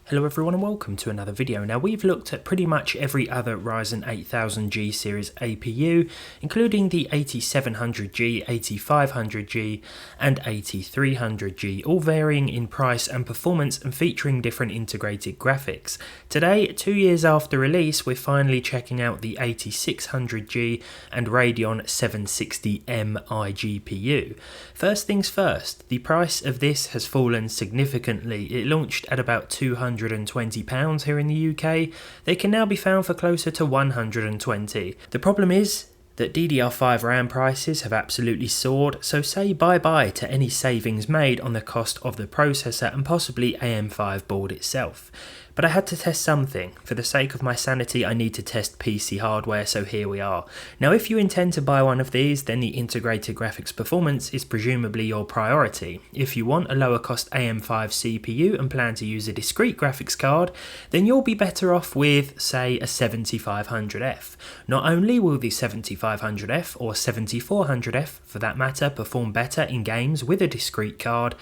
Hello everyone and welcome to another video. Now we've looked at pretty much every other Ryzen 8000G series APU, including the 8700G, 8500G and 8300G, all varying in price and performance and featuring different integrated graphics. Today, 2 years after release, we're finally checking out the 8600G and Radeon 760M iGPU. First things first, the price of this has fallen significantly. It launched at about £220 here in the UK. They can now be found for closer to £120. The problem is that DDR5 RAM prices have absolutely soared, so say bye-bye to any savings made on the cost of the processor and possibly AM5 board itself. But I had to test something. For the sake of my sanity, I need to test PC hardware, so here we are. Now, if you intend to buy one of these, then the integrated graphics performance is presumably your priority. If you want a lower cost AM5 CPU and plan to use a discrete graphics card, then you'll be better off with, say, a 7500F. Not only will the 7500F or 7400F, for that matter, perform better in games with a discrete card.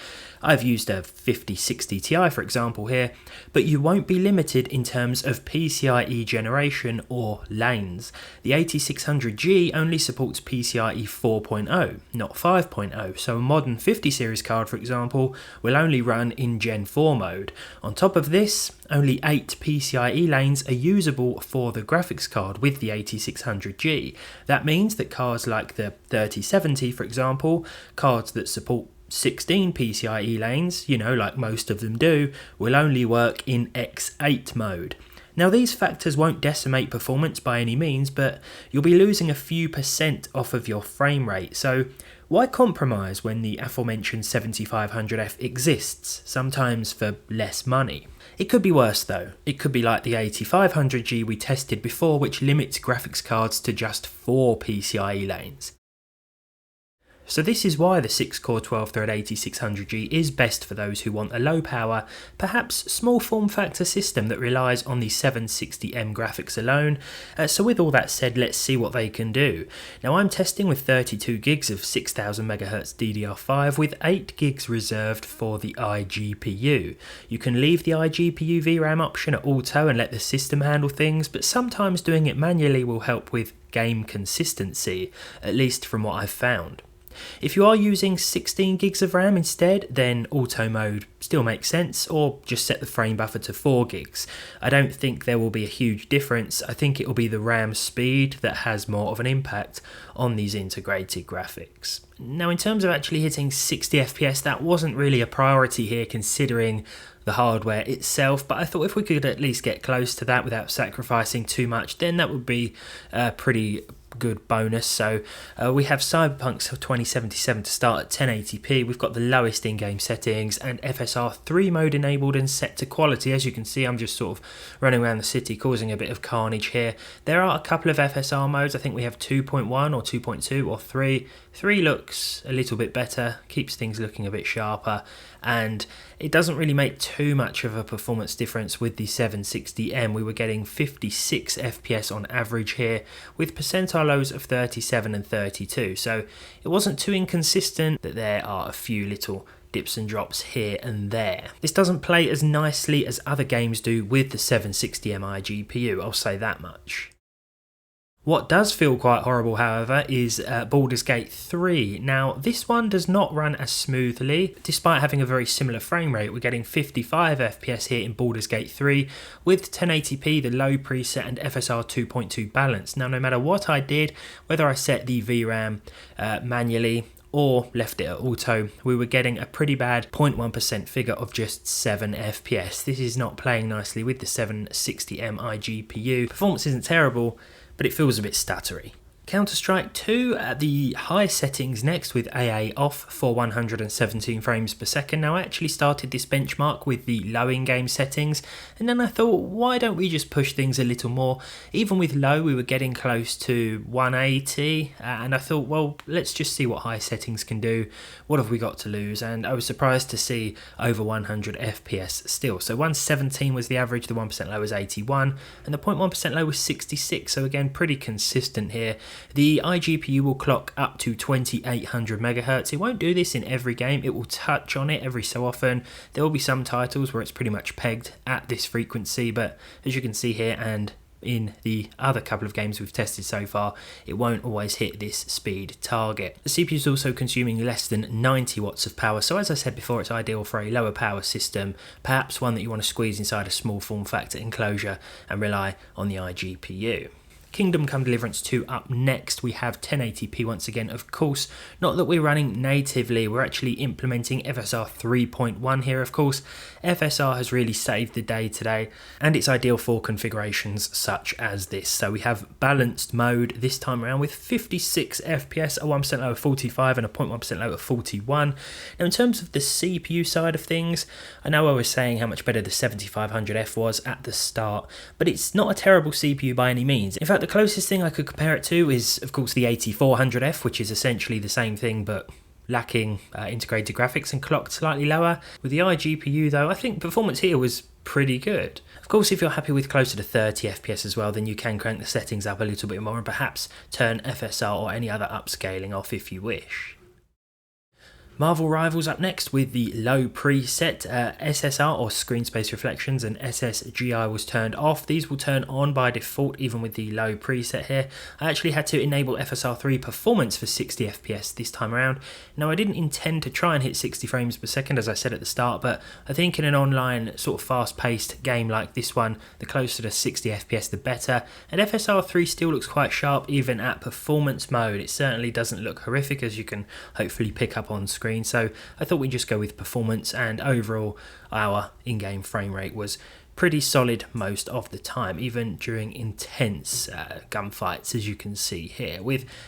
I've used a 5060 Ti for example here, but you won't be limited in terms of PCIe generation or lanes. The 8600G only supports PCIe 4.0, not 5.0, so a modern 50 series card for example will only run in Gen 4 mode. On top of this, only 8 PCIe lanes are usable for the graphics card with the 8600G. That means that cards like the 3070 for example, cards that support 16 PCIe lanes, like most of them do, will only work in X8 mode. Now these factors won't decimate performance by any means, but you'll be losing a few % off of your frame rate, so why compromise when the aforementioned 7500F exists, sometimes for less money? It could be worse though. It could be like the 8500G we tested before, which limits graphics cards to just 4 PCIe lanes. So this is why the 6-core 12-thread 8600G is best for those who want a low-power, perhaps small form-factor system that relies on the 760M graphics alone. So with all that said, let's see what they can do. Now I'm testing with 32 gigs of 6000MHz DDR5 with 8 gigs reserved for the iGPU. You can leave the iGPU VRAM option at auto and let the system handle things, but sometimes doing it manually will help with game consistency, at least from what I've found. If you are using 16 gigs of RAM instead, then auto mode still makes sense, or just set the frame buffer to 4 gigs. I don't think there will be a huge difference. I think it will be the RAM speed that has more of an impact on these integrated graphics. Now in terms of actually hitting 60 FPS, that wasn't really a priority here considering the hardware itself, but I thought if we could at least get close to that without sacrificing too much, then that would be a pretty good bonus. So we have Cyberpunk 2077 to start at 1080p. We've got the lowest in-game settings and FSR 3 mode enabled and set to quality. As you can see, I'm just sort of running around the city causing a bit of carnage here. There are a couple of FSR modes. I think we have 2.1 or 2.2 or 3. 3 looks a little bit better, keeps things looking a bit sharper, and it doesn't really make too much of a performance difference with the 760M. We were getting 56 FPS on average here with percentile lows of 37 and 32, so it wasn't too inconsistent that there are a few little dips and drops here and there. This doesn't play as nicely as other games do with the 760M iGPU, I'll say that much. What does feel quite horrible, however, is Baldur's Gate 3. Now, this one does not run as smoothly, despite having a very similar frame rate. We're getting 55 FPS here in Baldur's Gate 3, with 1080p, the low preset, and FSR 2.2 balance. Now, no matter what I did, whether I set the VRAM manually or left it at auto, we were getting a pretty bad 0.1% figure of just 7 FPS. This is not playing nicely with the 760M iGPU. Performance isn't terrible, but it feels a bit stuttery. Counter-Strike 2 at the high settings next with AA off for 117 frames per second. Now I actually started this benchmark with the low in-game settings, and then I thought, why don't we just push things a little more? Even with low we were getting close to 180, and I thought, well, let's just see what high settings can do. What have we got to lose? And I was surprised to see over 100 FPS still. So 117 was the average, the 1% low was 81, and the 0.1% low was 66, so again pretty consistent here. The iGPU will clock up to 2800 MHz. It won't do this in every game, it will touch on it every so often. There will be some titles where it's pretty much pegged at this frequency, but as you can see here and in the other couple of games we've tested so far, it won't always hit this speed target. The CPU is also consuming less than 90 watts of power, so as I said before, it's ideal for a lower power system, perhaps one that you want to squeeze inside a small form factor enclosure and rely on the iGPU. Kingdom Come Deliverance 2 up next. We have 1080p once again, of course. Not that we're running natively, we're actually implementing FSR 3.1 here, of course. FSR has really saved the day today, and it's ideal for configurations such as this. So we have balanced mode this time around with 56 FPS, a 1% lower 45 and a 0.1% lower 41. Now in terms of the CPU side of things, I know I was saying how much better the 7500F was at the start, but it's not a terrible CPU by any means. In fact, the closest thing I could compare it to is, of course, the 8400F, which is essentially the same thing but lacking integrated graphics and clocked slightly lower. With the iGPU though, I think performance here was pretty good. Of course, if you're happy with closer to 30 FPS as well, then you can crank the settings up a little bit more and perhaps turn FSR or any other upscaling off if you wish. Marvel Rivals up next with the low preset. SSR or screen space reflections and SSGI was turned off. These will turn on by default even with the low preset here. I actually had to enable FSR 3 performance for 60 FPS this time around. Now I didn't intend to try and hit 60 frames per second as I said at the start, but I think in an online sort of fast paced game like this one, the closer to 60 FPS the better, and FSR 3 still looks quite sharp even at performance mode. It certainly doesn't look horrific, as you can hopefully pick up on screen. So I thought we'd just go with performance, and overall our in-game frame rate was pretty solid most of the time, even during intense gunfights, as you can see here.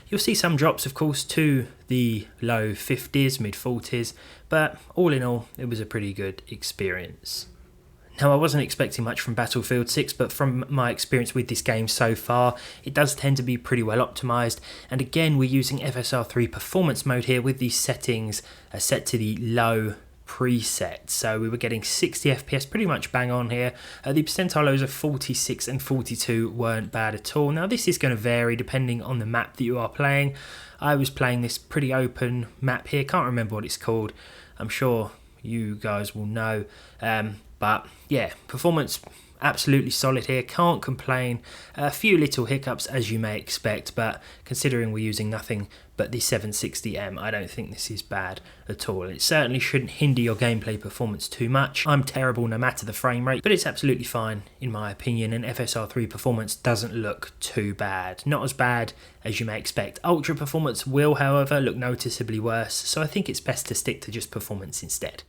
You'll see some drops, of course, to the low 50s, mid 40s, but all in all, it was a pretty good experience. Now, I wasn't expecting much from Battlefield 6, but from my experience with this game so far, it does tend to be pretty well optimised. And again, we're using FSR 3 performance mode here with these settings set to the low preset. So we were getting 60 FPS pretty much bang on here. The percentile lows of 46 and 42 weren't bad at all. Now, this is going to vary depending on the map that you are playing. I was playing this pretty open map here, can't remember what it's called. I'm sure you guys will know. But yeah, performance absolutely solid here, can't complain. A few little hiccups as you may expect, but considering we're using nothing but the 760M, I don't think this is bad at all. It certainly shouldn't hinder your gameplay performance too much. I'm terrible no matter the frame rate, but it's absolutely fine in my opinion, and FSR 3 performance doesn't look too bad. Not as bad as you may expect. Ultra performance will, however, look noticeably worse, so I think it's best to stick to just performance instead.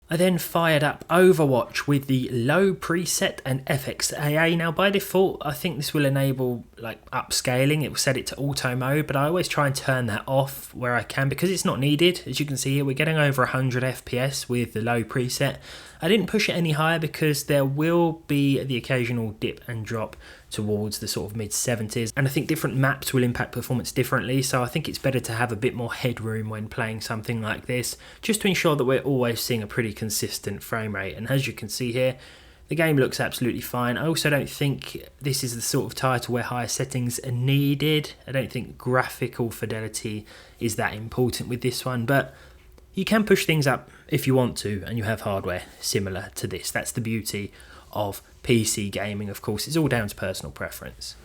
I then fired up Overwatch with the low preset and FXAA. Now by default, I think this will enable like upscaling. It will set it to auto mode, but I always try and turn that off where I can because it's not needed. As you can see here, we're getting over 100 FPS with the low preset. I didn't push it any higher because there will be the occasional dip and drop towards the sort of mid 70s, and I think different maps will impact performance differently, so I think it's better to have a bit more headroom when playing something like this, just to ensure that we're always seeing a pretty consistent frame rate. And as you can see here, the game looks absolutely fine. I also don't think this is the sort of title where higher settings are needed. I don't think graphical fidelity is that important with this one, but you can push things up if you want to, and you have hardware similar to this. That's the beauty of PC gaming, of course. It's all down to personal preference.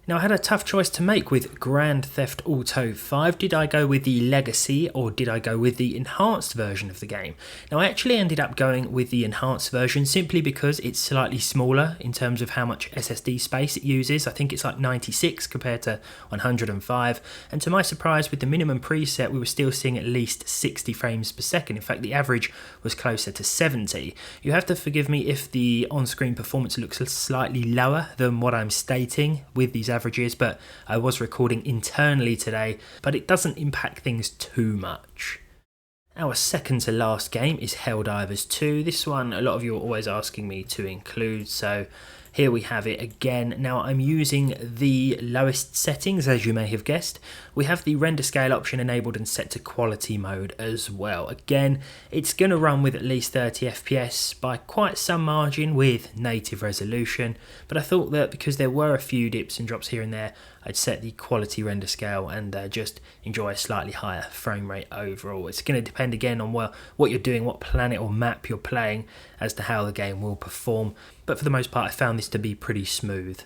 Now, I had a tough choice to make with Grand Theft Auto 5. Did I go with the Legacy or did I go with the enhanced version of the game? Now, I actually ended up going with the enhanced version simply because it's slightly smaller in terms of how much SSD space it uses. I think it's like 96 compared to 105. And to my surprise, with the minimum preset, we were still seeing at least 60 frames per second. In fact, the average was closer to 70. You have to forgive me if the on-screen performance looks slightly lower than what I'm stating with these averages, but I was recording internally today, but it doesn't impact things too much. Our second to last game is Helldivers 2. This one, a lot of you are always asking me to include, so here we have it again. Now I'm using the lowest settings, as you may have guessed. We have the render scale option enabled and set to quality mode as well. Again, it's going to run with at least 30 FPS by quite some margin with native resolution, but I thought that because there were a few dips and drops here and there, I'd set the quality render scale and just enjoy a slightly higher frame rate overall. It's going to depend again on what you're doing, what planet or map you're playing, as to how the game will perform, but for the most part I found this to be pretty smooth.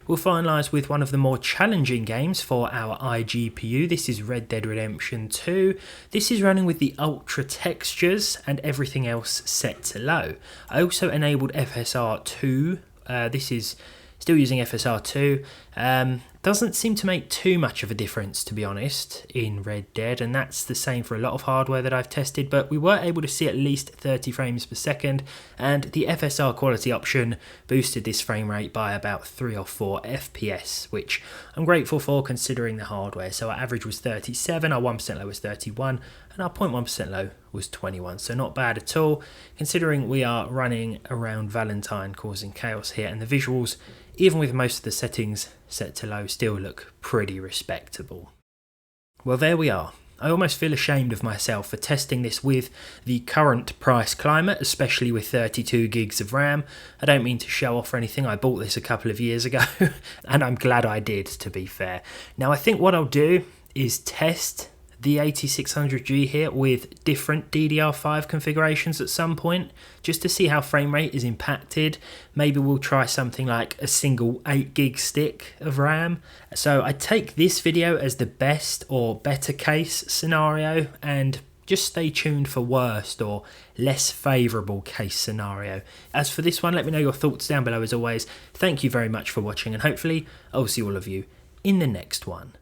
We'll finalise with one of the more challenging games for our iGPU. This is Red Dead Redemption 2. This is running with the ultra textures and everything else set to low. I also enabled FSR 2. This is still using FSR 2. Doesn't seem to make too much of a difference, to be honest, in Red Dead, and that's the same for a lot of hardware that I've tested, but we were able to see at least 30 frames per second, and the FSR quality option boosted this frame rate by about 3 or 4 FPS, which I'm grateful for considering the hardware. So our average was 37, our 1% low was 31, and our 0.1% low was 21, so not bad at all, considering we are running around Valentine causing chaos here, and the visuals, even with most of the settings set to low, still look pretty respectable. Well, there we are. I almost feel ashamed of myself for testing this with the current price climate, especially with 32 gigs of RAM. I don't mean to show off or anything, I bought this a couple of years ago, and I'm glad I did, to be fair. Now I think what I'll do is test the 8600G here with different DDR5 configurations at some point, just to see how frame rate is impacted. Maybe we'll try something like a single 8 gig stick of RAM. So I take this video as the best or better case scenario, and just stay tuned for worst or less favourable case scenario. As for this one, let me know your thoughts down below as always. Thank you very much for watching, and hopefully I'll see all of you in the next one.